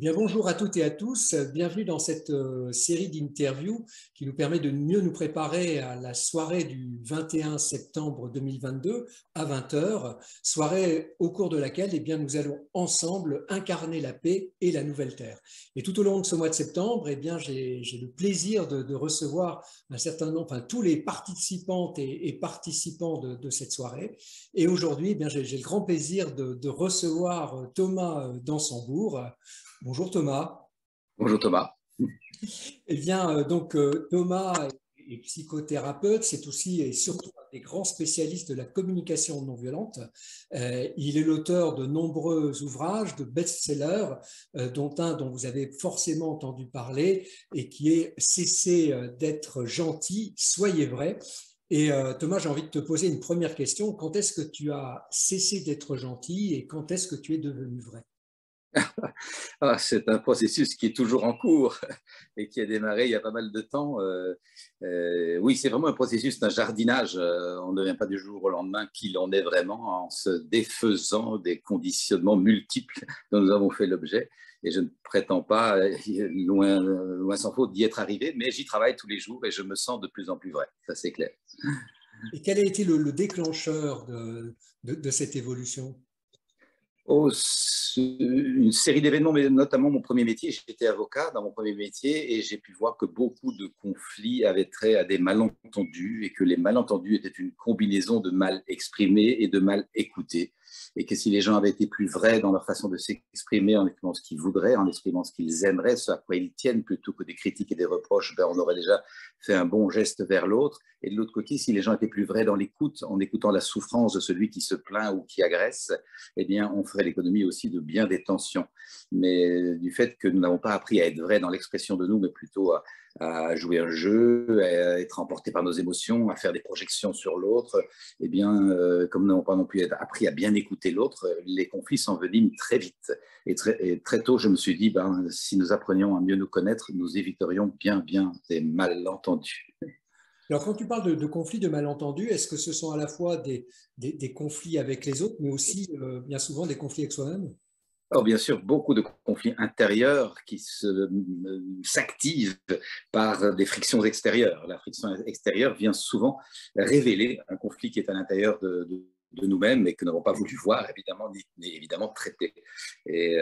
Eh bien, bonjour à toutes et à tous. Bienvenue dans cette série d'interviews qui nous permet de mieux nous préparer à la soirée du 21 septembre 2022 à 20 heures, soirée au cours de laquelle nous allons ensemble incarner la paix et la nouvelle terre. Et tout au long de ce mois de septembre, j'ai le plaisir de recevoir un certain nombre, tous les participantes et participants de cette soirée. Et aujourd'hui, j'ai le grand plaisir de recevoir Thomas Dansembourg. Bonjour Thomas. Bonjour Thomas. Thomas est psychothérapeute, c'est aussi et surtout un des grands spécialistes de la communication non violente. Il est l'auteur de nombreux ouvrages, de best-sellers, dont un dont vous avez forcément entendu parler et qui est Cessez d'être gentil, soyez vrai. Et Thomas, j'ai envie de te poser une première question. Quand est-ce que tu as cessé d'être gentil et quand est-ce que tu es devenu vrai? C'est un processus qui est toujours en cours et qui a démarré il y a pas mal de temps. Oui, c'est vraiment un processus d'un jardinage. On ne devient pas du jour au lendemain qui l'on est vraiment en se défaisant des conditionnements multiples dont nous avons fait l'objet. Et je ne prétends pas, loin s'en faut, d'y être arrivé, mais j'y travaille tous les jours et je me sens de plus en plus vrai. Ça, c'est clair. Et quel a été le déclencheur de cette évolution? Une série d'événements, mais notamment mon premier métier. J'étais avocat dans mon premier métier et j'ai pu voir que beaucoup de conflits avaient trait à des malentendus et que les malentendus étaient une combinaison de mal exprimés et de mal écoutés. Et que si les gens avaient été plus vrais dans leur façon de s'exprimer, en exprimant ce qu'ils voudraient, en exprimant ce qu'ils aimeraient, ce à quoi ils tiennent, plutôt que des critiques et des reproches, on aurait déjà fait un bon geste vers l'autre. Et de l'autre côté, si les gens étaient plus vrais dans l'écoute, en écoutant la souffrance de celui qui se plaint ou qui agresse, eh bien, on ferait l'économie aussi de bien des tensions. Mais du fait que nous n'avons pas appris à être vrais dans l'expression de nous, mais plutôt à jouer un jeu, à être emporté par nos émotions, à faire des projections sur l'autre, eh bien, comme nous n'avons pas non plus appris à bien écouter l'autre, les conflits s'enveniment très vite. Et très tôt, je me suis dit, si nous apprenions à mieux nous connaître, nous éviterions bien des malentendus. Alors, quand tu parles de conflits, de malentendus, est-ce que ce sont à la fois des conflits avec les autres, mais aussi bien souvent des conflits avec soi-même? Alors, bien sûr, beaucoup de conflits intérieurs qui s'activent par des frictions extérieures. La friction extérieure vient souvent révéler un conflit qui est à l'intérieur de nous-mêmes et que nous n'avons pas voulu voir, évidemment, ni évidemment traiter. Et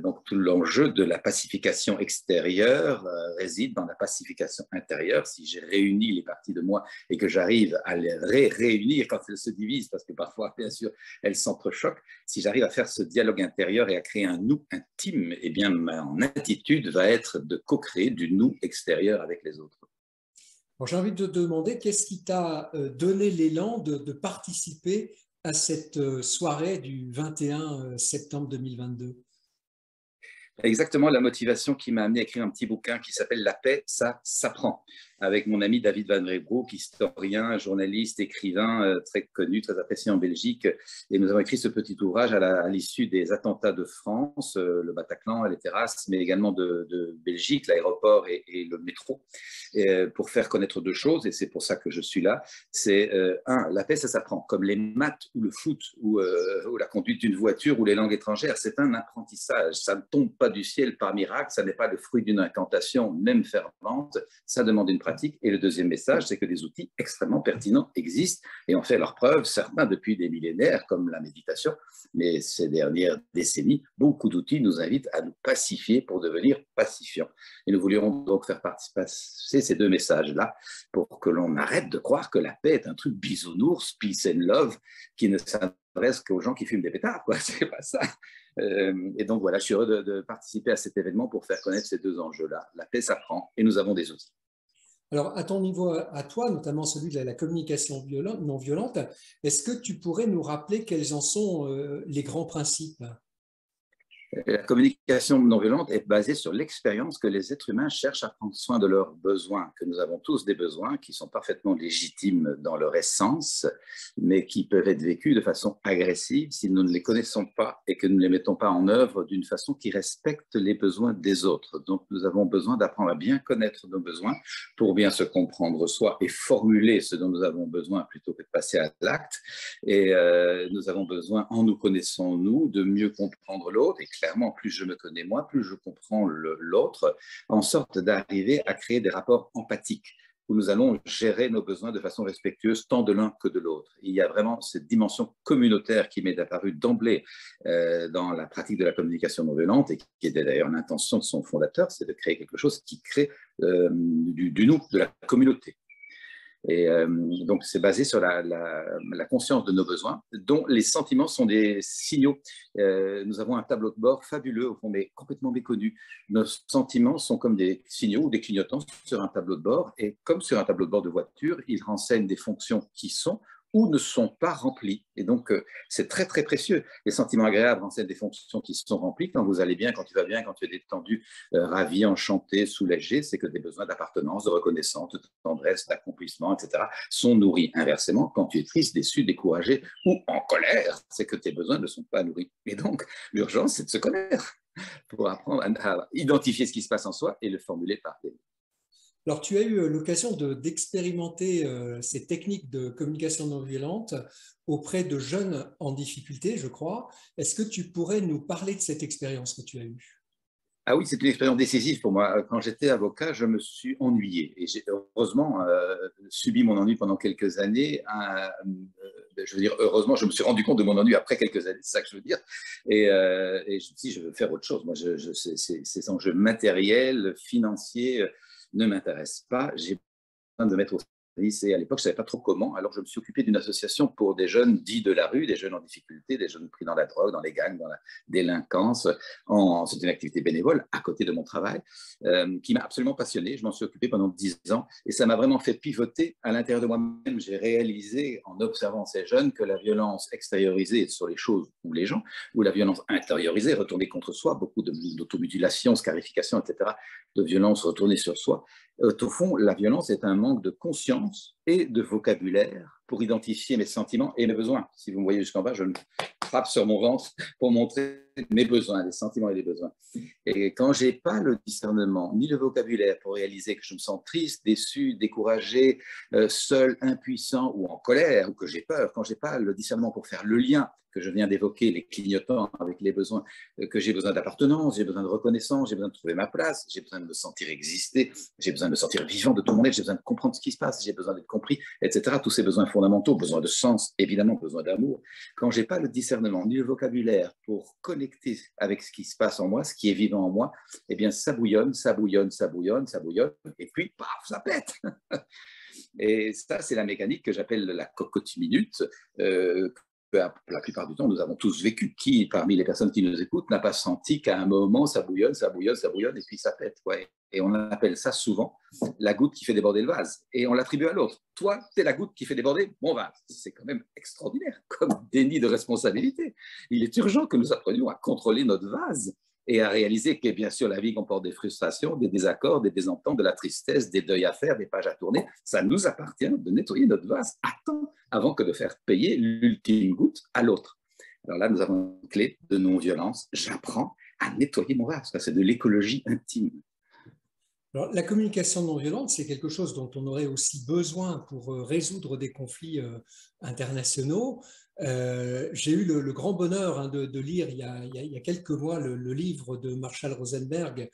donc, tout l'enjeu de la pacification extérieure réside dans la pacification intérieure. Si j'ai réuni les parties de moi et que j'arrive à les réunir quand elles se divisent, parce que parfois, bien sûr, elles s'entrechoquent, si j'arrive à faire ce dialogue intérieur et à créer un nous intime, eh bien, mon attitude va être de co-créer du nous extérieur avec les autres. Bon, j'ai envie de te demander, qu'est-ce qui t'a donné l'élan de participer à cette soirée du 21 septembre 2022? Exactement la motivation qui m'a amené à écrire un petit bouquin qui s'appelle La paix, ça s'apprend, avec mon ami David Van Reybrouck, historien, journaliste, écrivain très connu, très apprécié en Belgique. Et nous avons écrit ce petit ouvrage à l'issue des attentats de France, le Bataclan, les terrasses, mais également de Belgique, l'aéroport et le métro, pour faire connaître deux choses, et c'est pour ça que je suis là. C'est la paix, ça s'apprend, comme les maths ou le foot ou la conduite d'une voiture ou les langues étrangères. C'est un apprentissage, ça ne tombe pas du ciel par miracle, ça n'est pas le fruit d'une incantation, même fervente, ça demande une pratique. Et le deuxième message, c'est que des outils extrêmement pertinents existent et ont fait leurs preuves, certains depuis des millénaires, comme la méditation, mais ces dernières décennies, beaucoup d'outils nous invitent à nous pacifier pour devenir pacifiants. Et nous voulions donc faire passer ces deux messages-là pour que l'on arrête de croire que la paix est un truc bisounours, peace and love, qui ne s'adresse qu'aux gens qui fument des pétards, quoi. C'est pas ça. Et donc voilà, je suis heureux de participer à cet événement pour faire connaître ces deux enjeux-là. La paix s'apprend et nous avons des outils. Alors, à ton niveau, à toi, notamment celui de la communication non violente, est-ce que tu pourrais nous rappeler quels en sont les grands principes? La communication non violente est basée sur l'expérience que les êtres humains cherchent à prendre soin de leurs besoins, que nous avons tous des besoins qui sont parfaitement légitimes dans leur essence, mais qui peuvent être vécus de façon agressive si nous ne les connaissons pas et que nous ne les mettons pas en œuvre d'une façon qui respecte les besoins des autres. Donc nous avons besoin d'apprendre à bien connaître nos besoins pour bien se comprendre soi et formuler ce dont nous avons besoin plutôt que de passer à l'acte. Et nous avons besoin, en nous connaissant nous, de mieux comprendre l'autre et clairement, plus je me connais moi, plus je comprends l'autre, en sorte d'arriver à créer des rapports empathiques où nous allons gérer nos besoins de façon respectueuse tant de l'un que de l'autre. Il y a vraiment cette dimension communautaire qui m'est apparue d'emblée dans la pratique de la communication non violente et qui était d'ailleurs l'intention de son fondateur, c'est de créer quelque chose qui crée du nous, de la communauté. Et donc, c'est basé sur la conscience de nos besoins, dont les sentiments sont des signaux. Nous avons un tableau de bord fabuleux, au fond, mais complètement méconnu. Nos sentiments sont comme des signaux ou des clignotants sur un tableau de bord, et comme sur un tableau de bord de voiture, ils renseignent des fonctions qui sont ou ne sont pas remplies. Et donc, c'est très, très précieux. Les sentiments agréables renseignent des fonctions qui sont remplies. Quand vous allez bien, quand tu vas bien, quand tu es détendu, ravi, enchanté, soulagé, c'est que des besoins d'appartenance, de reconnaissance, de tendresse, d'accomplissement, etc., sont nourris. Inversement, quand tu es triste, déçu, découragé ou en colère, c'est que tes besoins ne sont pas nourris. Et donc, l'urgence, c'est de se connaître pour apprendre à identifier ce qui se passe en soi et le formuler par des mots. Alors, tu as eu l'occasion d'expérimenter ces techniques de communication non violente auprès de jeunes en difficulté, je crois. Est-ce que tu pourrais nous parler de cette expérience que tu as eue? Ah oui, c'est une expérience décisive pour moi. Quand j'étais avocat, je me suis ennuyé. Et j'ai heureusement subi mon ennui pendant quelques années. Je veux dire, heureusement, je me suis rendu compte de mon ennui après quelques années, c'est ça que je veux dire. Et je me suis dit, je veux faire autre chose. Moi, ces enjeux matériels, financiers ne m'intéressent pas. J'ai besoin de mettre au service. Et à l'époque, je ne savais pas trop comment. Alors, je me suis occupé d'une association pour des jeunes dits de la rue, des jeunes en difficulté, des jeunes pris dans la drogue, dans les gangs, dans la délinquance. C'est une activité bénévole à côté de mon travail qui m'a absolument passionné. Je m'en suis occupé pendant 10 ans et ça m'a vraiment fait pivoter à l'intérieur de moi-même. J'ai réalisé en observant ces jeunes que la violence extériorisée sur les choses ou les gens, ou la violence intériorisée, retournée contre soi, beaucoup d'automutilation, scarification, etc., de violence retournée sur soi. Au fond, la violence est un manque de conscience et de vocabulaire pour identifier mes sentiments et mes besoins. Si vous me voyez jusqu'en bas, je me frappe sur mon ventre pour montrer mes besoins, les sentiments et les besoins. Et quand je n'ai pas le discernement ni le vocabulaire pour réaliser que je me sens triste, déçu, découragé, seul, impuissant ou en colère, ou que j'ai peur, quand je n'ai pas le discernement pour faire le lien que je viens d'évoquer, les clignotants avec les besoins, que j'ai besoin d'appartenance, j'ai besoin de reconnaissance, j'ai besoin de trouver ma place, j'ai besoin de me sentir exister, j'ai besoin de me sentir vivant de tout mon être, j'ai besoin de comprendre ce qui se passe, j'ai besoin d'être compris, etc. Tous ces besoins fondamentaux, besoin de sens, évidemment, besoin d'amour. Quand je n'ai pas le discernement ni le vocabulaire pour connecter avec ce qui se passe en moi, ce qui est vivant en moi, eh bien, ça bouillonne, ça bouillonne, ça bouillonne, ça bouillonne, et puis, paf, ça pète. Et ça, c'est la mécanique que j'appelle la cocotte minute, la plupart du temps, nous avons tous vécu. Qui, parmi les personnes qui nous écoutent, n'a pas senti qu'à un moment, ça bouillonne, ça bouillonne, ça bouillonne, et puis ça pète. Ouais. Et on appelle ça souvent la goutte qui fait déborder le vase. Et on l'attribue à l'autre. Toi, tu es la goutte qui fait déborder mon vase. C'est quand même extraordinaire comme déni de responsabilité. Il est urgent que nous apprenions à contrôler notre vase et à réaliser que, bien sûr, la vie comporte des frustrations, des désaccords, des désententes, de la tristesse, des deuils à faire, des pages à tourner. Ça nous appartient de nettoyer notre vase à temps avant que de faire payer l'ultime goutte à l'autre. Alors là, nous avons une clé de non-violence. J'apprends à nettoyer mon vase. C'est de l'écologie intime. Alors, la communication non violente, c'est quelque chose dont on aurait aussi besoin pour résoudre des conflits internationaux. J'ai eu le grand bonheur de lire il y a quelques mois le livre de Marshall Rosenberg,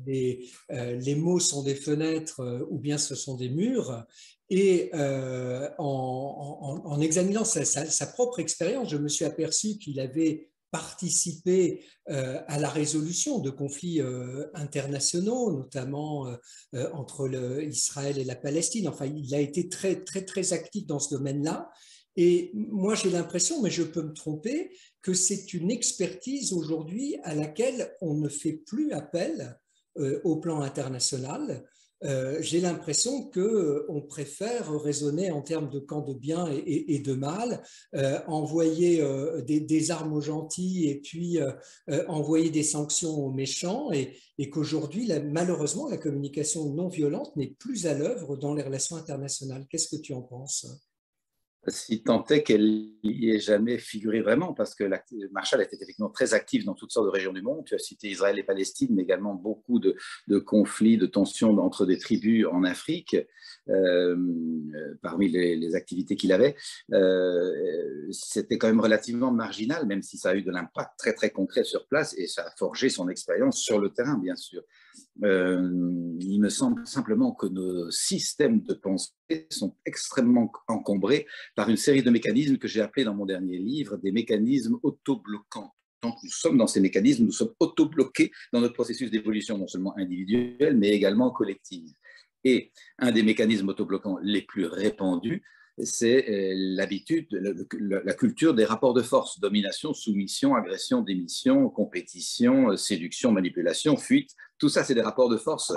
les mots sont des fenêtres ou bien ce sont des murs. Et en examinant sa propre expérience, je me suis aperçu qu'il avait participé à la résolution de conflits internationaux, notamment entre Israël et la Palestine. Enfin, il a été très, très, très actif dans ce domaine-là. Et moi, j'ai l'impression, mais je peux me tromper, que c'est une expertise aujourd'hui à laquelle on ne fait plus appel au plan international. J'ai l'impression qu'on préfère raisonner en termes de camp de bien et de mal, envoyer des armes aux gentils et puis envoyer des sanctions aux méchants, et qu'aujourd'hui, malheureusement, la communication non violente n'est plus à l'œuvre dans les relations internationales. Qu'est-ce que tu en penses ? Si tant est qu'elle n'y ait jamais figuré vraiment, parce que Marshall était effectivement très actif dans toutes sortes de régions du monde. Tu as cité Israël et Palestine, mais également beaucoup de conflits, de tensions entre des tribus en Afrique, parmi les activités qu'il avait. C'était quand même relativement marginal, même si ça a eu de l'impact très très concret sur place, et ça a forgé son expérience sur le terrain, bien sûr. Il me semble simplement que nos systèmes de pensée sont extrêmement encombrés par une série de mécanismes que j'ai appelés dans mon dernier livre des mécanismes autobloquants. Tant que nous sommes dans ces mécanismes, nous sommes autobloqués dans notre processus d'évolution, non seulement individuel, mais également collectif. Et un des mécanismes autobloquants les plus répandus, c'est l'habitude, la culture des rapports de force, domination, soumission, agression, démission, compétition, séduction, manipulation, fuite. Tout ça, c'est des rapports de force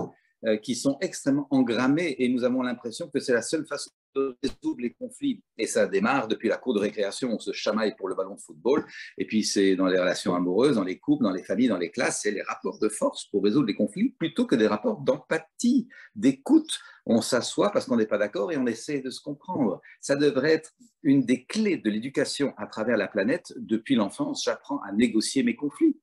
qui sont extrêmement engrammés et nous avons l'impression que c'est la seule façon de résoudre les conflits. Et ça démarre depuis la cour de récréation, on se chamaille pour le ballon de football, et puis c'est dans les relations amoureuses, dans les couples, dans les familles, dans les classes, c'est les rapports de force pour résoudre les conflits plutôt que des rapports d'empathie, d'écoute. On s'assoit parce qu'on n'est pas d'accord et on essaie de se comprendre. Ça devrait être une des clés de l'éducation à travers la planète. Depuis l'enfance, j'apprends à négocier mes conflits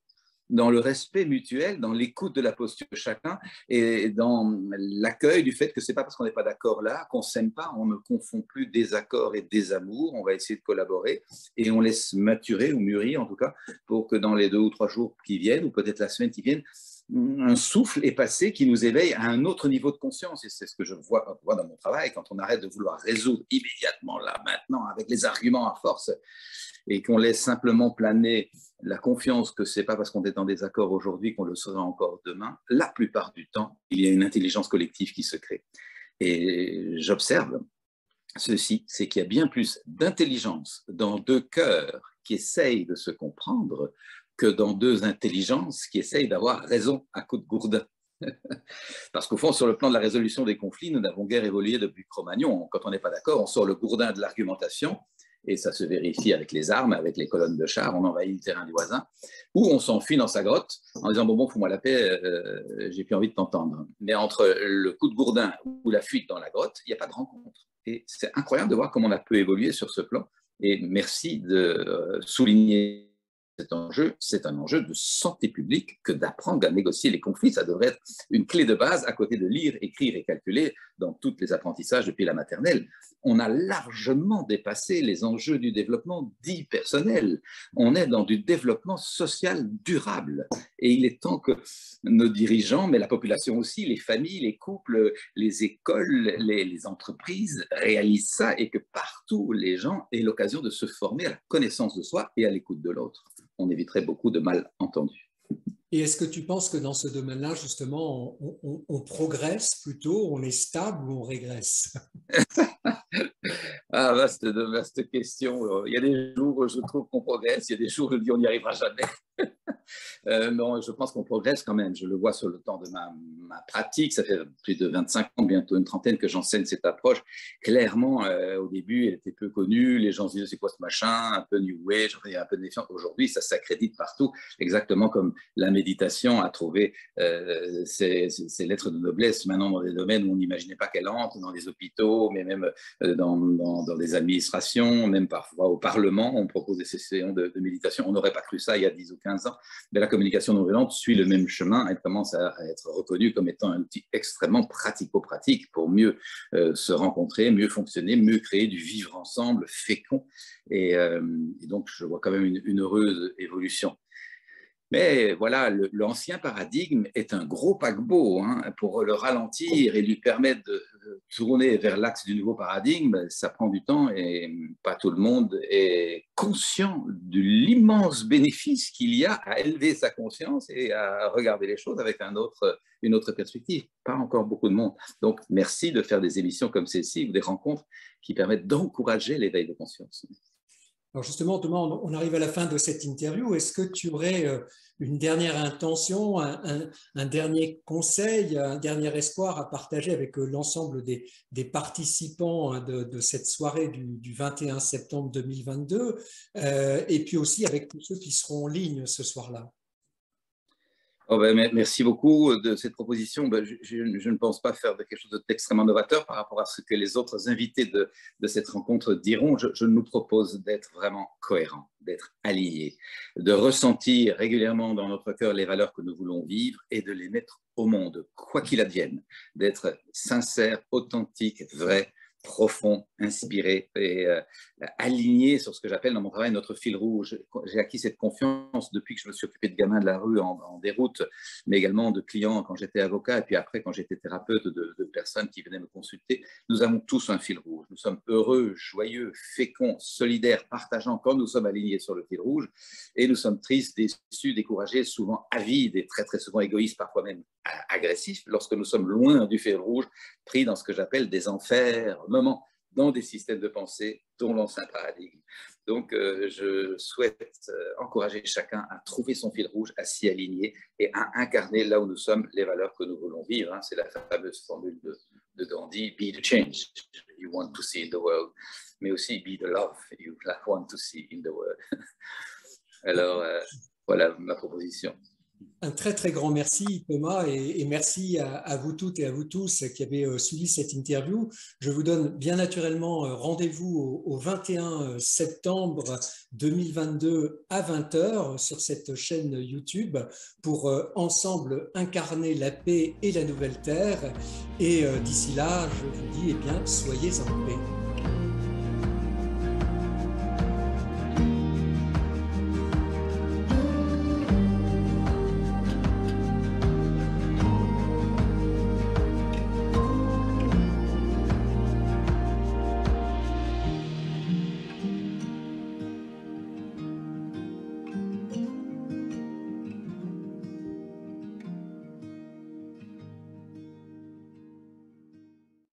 dans le respect mutuel, dans l'écoute de la posture de chacun et dans l'accueil du fait que ce n'est pas parce qu'on n'est pas d'accord là qu'on ne s'aime pas, on ne confond plus désaccord et désamour, on va essayer de collaborer et on laisse maturer ou mûrir en tout cas pour que dans les 2 ou 3 jours qui viennent ou peut-être la semaine qui vienne, un souffle est passé qui nous éveille à un autre niveau de conscience. Et c'est ce que je vois dans mon travail, quand on arrête de vouloir résoudre immédiatement, là, maintenant, avec les arguments à force, et qu'on laisse simplement planer la confiance que ce n'est pas parce qu'on est en désaccord aujourd'hui qu'on le sera encore demain. La plupart du temps, il y a une intelligence collective qui se crée. Et j'observe ceci, c'est qu'il y a bien plus d'intelligence dans 2 cœurs qui essayent de se comprendre que dans 2 intelligences qui essayent d'avoir raison à coups de gourdin. Parce qu'au fond, sur le plan de la résolution des conflits, nous n'avons guère évolué depuis Cro-Magnon. Quand on n'est pas d'accord, on sort le gourdin de l'argumentation, et ça se vérifie avec les armes, avec les colonnes de chars, on envahit le terrain du voisin, ou on s'enfuit dans sa grotte en disant « bon, fous-moi la paix, j'ai plus envie de t'entendre ». Mais entre le coup de gourdin ou la fuite dans la grotte, il n'y a pas de rencontre. Et c'est incroyable de voir comment on a peu évolué sur ce plan. Et merci de souligner cet enjeu, c'est un enjeu de santé publique que d'apprendre à négocier les conflits. Ça devrait être une clé de base à côté de lire, écrire et calculer dans tous les apprentissages depuis la maternelle. On a largement dépassé les enjeux du développement dit personnel. On est dans du développement social durable. Et il est temps que nos dirigeants, mais la population aussi, les familles, les couples, les écoles, les entreprises réalisent ça et que partout les gens aient l'occasion de se former à la connaissance de soi et à l'écoute de l'autre. On éviterait beaucoup de malentendus. Et est-ce que tu penses que dans ce domaine-là, justement, on progresse plutôt, on est stable ou on régresse? Ah, vaste question. Il y a des jours où je trouve qu'on progresse, il y a des jours où je dis on n'y arrivera jamais. Non, je pense qu'on progresse quand même. Je le vois sur le temps de ma pratique. Ça fait plus de 25 ans, bientôt une trentaine que j'enseigne cette approche. Clairement, au début, elle était peu connue. Les gens se disaient, c'est quoi ce machin? Un peu New Age, il y a un peu de méfiance. Aujourd'hui, ça s'accrédite partout, exactement comme la méditation a trouvé ses lettres de noblesse maintenant dans des domaines où on n'imaginait pas qu'elle entre, dans les hôpitaux, mais même dans des administrations, même parfois au Parlement. On propose des sessions de méditation. On n'aurait pas cru ça il y a 10 ou 15 ans. Mais la communication non violente suit le même chemin. Elle commence à être reconnue comme étant un outil extrêmement pratico-pratique pour mieux se rencontrer, mieux fonctionner, mieux créer du vivre ensemble fécond. Et donc, je vois quand même une heureuse évolution. Mais voilà, l'ancien paradigme est un gros paquebot. Pour le ralentir et lui permettre de tourner vers l'axe du nouveau paradigme, ça prend du temps et pas tout le monde est conscient de l'immense bénéfice qu'il y a à élever sa conscience et à regarder les choses avec une autre perspective. Pas encore beaucoup de monde. Donc, merci de faire des émissions comme celle-ci ou des rencontres qui permettent d'encourager l'éveil de conscience. Alors justement, Thomas, on arrive à la fin de cette interview. Est-ce que tu aurais une dernière intention, un dernier conseil, un dernier espoir à partager avec l'ensemble des participants de cette soirée du 21 septembre 2022 et puis aussi avec tous ceux qui seront en ligne ce soir-là? Oh ben, merci beaucoup de cette proposition. Ben, je ne pense pas faire de quelque chose d'extrêmement novateur par rapport à ce que les autres invités de cette rencontre diront. Je nous propose d'être vraiment cohérents, d'être alignés, de ressentir régulièrement dans notre cœur les valeurs que nous voulons vivre et de les mettre au monde, quoi qu'il advienne, d'être sincère, authentique, vrai, profond, inspiré et aligné sur ce que j'appelle dans mon travail notre fil rouge. J'ai acquis cette confiance depuis que je me suis occupé de gamins de la rue en déroute, mais également de clients quand j'étais avocat et puis après quand j'étais thérapeute de personnes qui venaient me consulter. Nous avons tous un fil rouge. Nous sommes heureux, joyeux, féconds, solidaires, partageants quand nous sommes alignés sur le fil rouge et nous sommes tristes, déçus, découragés, souvent avides et très très souvent égoïstes, parfois même agressifs lorsque nous sommes loin du fil rouge, pris dans ce que j'appelle des enfermements, dans des systèmes de pensée dont l'ancien paradigme. Donc, je souhaite encourager chacun à trouver son fil rouge, à s'y aligner et à incarner là où nous sommes les valeurs que nous voulons vivre. C'est la fameuse formule de Gandhi, be the change you want to see in the world, mais aussi be the love you want to see in the world. Alors, voilà ma proposition. Un très très grand merci Thomas et merci à vous toutes et à vous tous qui avez suivi cette interview. Je vous donne bien naturellement rendez-vous au 21 septembre 2022 à 20h sur cette chaîne YouTube pour ensemble incarner la paix et la nouvelle terre. Et d'ici là, je vous dis, eh bien, soyez en paix.